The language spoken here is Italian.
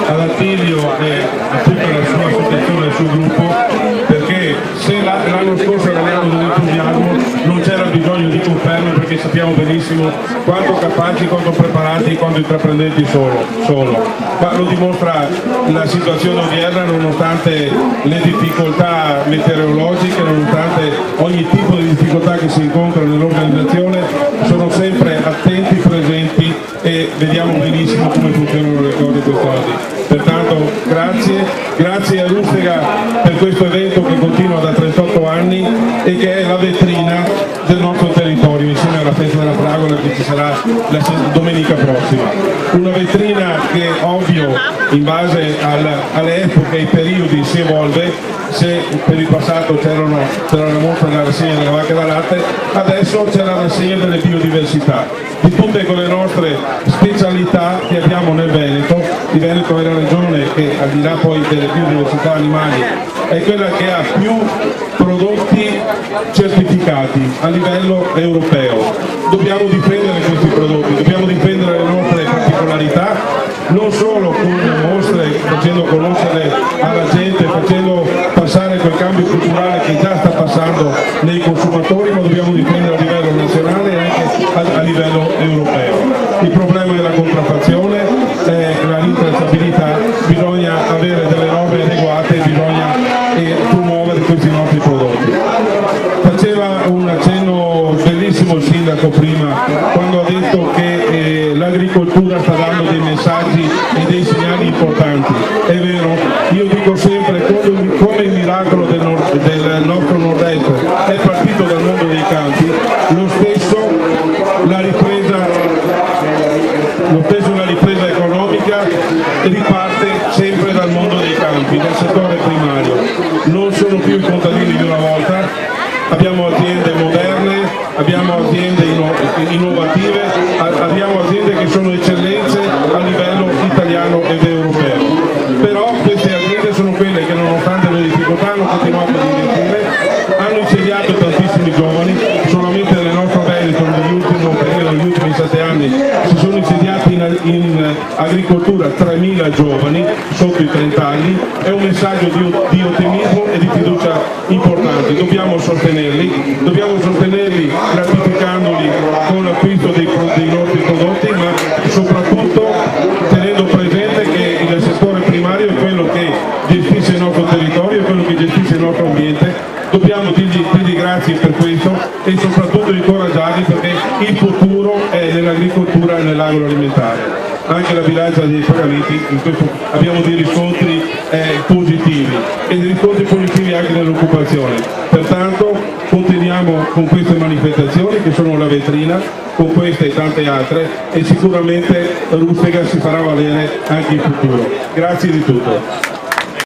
all'Attilio e a tutta la sua associazione e il suo gruppo, perché se l'anno scorso eravamo dell'entusiasmo non c'era bisogno di conferme, perché sappiamo benissimo quanto capaci, quanto preparati, quanto intraprendenti sono. Ma lo dimostra la situazione odierna, nonostante le difficoltà meteorologiche, nonostante ogni tipo di difficoltà che si incontra nell'organizzazione, sono sempre attenti, presenti e vediamo benissimo come funzionano le cose quest'oggi. Pertanto grazie a Russega per questo evento che continua da 38 anni e che è la vetrina del nostro territorio, insieme alla festa della fragola che ci sarà la domenica prossima. Una vetrina che, ovvio, in base alle epoche e ai periodi si evolve. Se per il passato c'era la mostra della rassegna delle vacche da latte, adesso c'è la rassegna delle biodiversità, di tutte quelle nostre specialità che abbiamo nel Veneto. Il Veneto è la regione che, al di là poi delle biodiversità animali, è quella che ha più prodotti certificati a livello europeo. Dobbiamo difendere questi prodotti, dobbiamo difendere le nostre particolarità, non solo con mostre, facendo conoscere alla gente, facendo passare quel cambio culturale che già sta passando nei consumatori, ma dobbiamo difendere a livello nazionale e anche a livello europeo. Il problema è la contraffazione, la rintracciabilità, bisogna avere delle norme adeguate, bisogna promuovere questi nostri prodotti. Faceva un accenno bellissimo il sindaco prima, quando ha detto che l'agricoltura sta dando dei messaggi e dei segnali importanti. È vero, io dico sempre, come il miracolo del nostro nord-est è partito dal mondo dei campi, lo stesso la ripresa economica riparte sempre dal mondo dei campi, dal settore primario. Non sono più i contadini di una volta, abbiamo aziende moderne, abbiamo aziende innovative, abbiamo aziende che sono eccellenze a livello italiano ed europeo. Però queste aziende sono quelle che, nonostante le difficoltà, hanno continuato ad investire, hanno insediato tantissimi giovani. Solamente nel nostro Veneto negli ultimi 7 anni si sono insediati in agricoltura 3.000 giovani sotto i 30 anni. È un messaggio di ottimismo e di fiducia importante. Dobbiamo sostenerli gratificandoli con l'acquisto dei nostri prodotti, ma soprattutto tenendo presente che il settore primario è quello che gestisce il nostro territorio, è quello che gestisce il nostro ambiente. Dobbiamo dirgli grazie per questo e soprattutto incoraggiarli, perché il futuro è nell'agricoltura e nell'agroalimentare. Anche la bilancia dei pagamenti, in questo abbiamo dei riscontri positivi e dei riscontri positivi anche nell'occupazione. Pertanto continuiamo con queste manifestazioni che sono la vetrina, con queste e tante altre, e sicuramente Russega si farà valere anche in futuro. Grazie di tutto.